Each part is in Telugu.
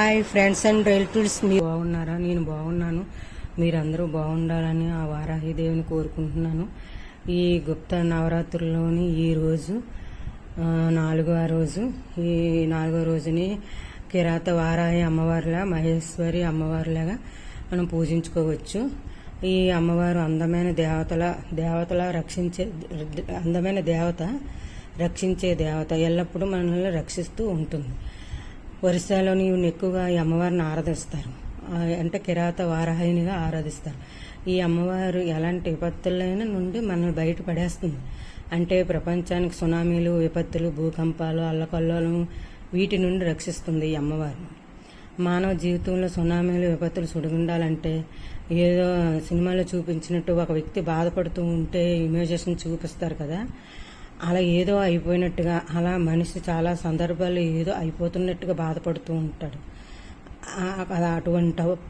హాయ్ ఫ్రెండ్స్ అండ్ రిలేటివ్స్, మీరు బాగున్నారా? నేను బాగున్నాను. మీరందరూ బాగుండాలని ఆ వారాహి దేవుని కోరుకుంటున్నాను. ఈ గుప్త నవరాత్రుల్లోని ఈ రోజు నాలుగో రోజుని కిరాత వారాహి అమ్మవారిలా, మహేశ్వరి అమ్మవారిలాగా మనం పూజించుకోవచ్చు. ఈ అమ్మవారు అందమైన దేవతల రక్షించే దేవత, ఎల్లప్పుడూ మనల్ని రక్షిస్తూ ఉంటుంది. ఒరిస్సాలోని ఎక్కువగా ఈ అమ్మవారిని ఆరాధిస్తారు. అంటే కిరాత వారాహినిగా ఆరాధిస్తారు. ఈ అమ్మవారు ఎలాంటి విపత్తులైన నుండి మనల్ని బయటపడేస్తుంది. అంటే ప్రపంచానికి సునామీలు, విపత్తులు, భూకంపాలు, అల్లకల్లోలం వీటి నుండి రక్షిస్తుంది ఈ అమ్మవారు. మానవ జీవితంలో సునామీలు, విపత్తులు సుడిగుండాలంటే ఏదో సినిమాలో చూపించినట్టు ఒక వ్యక్తి బాధపడుతూ ఉంటే ఇమేజెస్ని చూపిస్తారు కదా, అలా ఏదో అయిపోయినట్టుగా, అలా మనిషి చాలా సందర్భాలు ఏదో అయిపోతున్నట్టుగా బాధపడుతూ ఉంటాడు.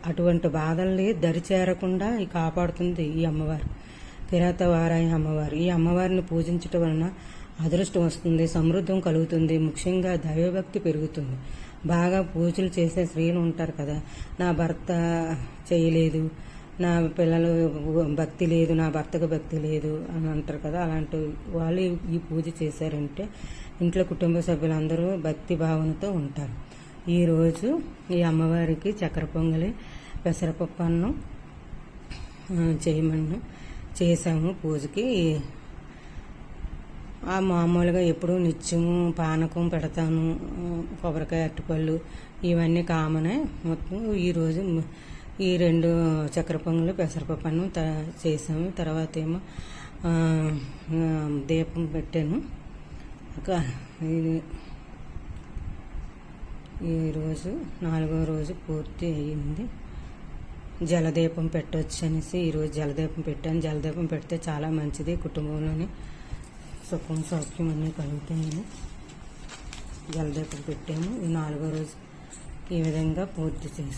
అటువంటి బాధల్ని దరిచేరకుండా కాపాడుతుంది ఈ అమ్మవారు, కిరాత వారాహి అమ్మవారు. ఈ అమ్మవారిని పూజించటం వలన అదృష్టం వస్తుంది, సమృద్ధం కలుగుతుంది, ముఖ్యంగా దైవభక్తి పెరుగుతుంది. బాగా పూజలు చేసే స్త్రీలు ఉంటారు కదా, నా భర్త చేయలేదు, నా పిల్లలు భక్తి లేదు, నా భర్తకు భక్తి లేదు అని అంటారు కదా, అలాంటి వాళ్ళు ఈ పూజ చేశారంటే ఇంట్లో కుటుంబ సభ్యులందరూ భక్తి భావనతో ఉంటారు. ఈరోజు ఈ అమ్మవారికి చక్కెర పొంగలి, పెసరపప్పు అన్నం చేసాము పూజకి. మామూలుగా ఎప్పుడు నిత్యము పానకం పెడతాను, కొబ్బరికాయ, అరటిపళ్ళు ఇవన్నీ కామనే. మొత్తం ఈరోజు ఈ 2 చక్కెర పొంగలు, పెసరపప్పు అన్నం చేసాము. తర్వాత ఏమో దీపం పెట్టాను. ఈరోజు 4వ రోజు పూర్తి అయ్యింది. జలదీపం పెట్టవచ్చు అనేసి ఈరోజు జలదీపం పెట్టాను. జలదీపం పెడితే చాలా మంచిది, కుటుంబంలోని సుఖం సౌఖ్యం అన్నీ కలుగుతాయని జలదీపం పెట్టాము. ఈ 4వ రోజు ఈ విధంగా పూర్తి చేసాము.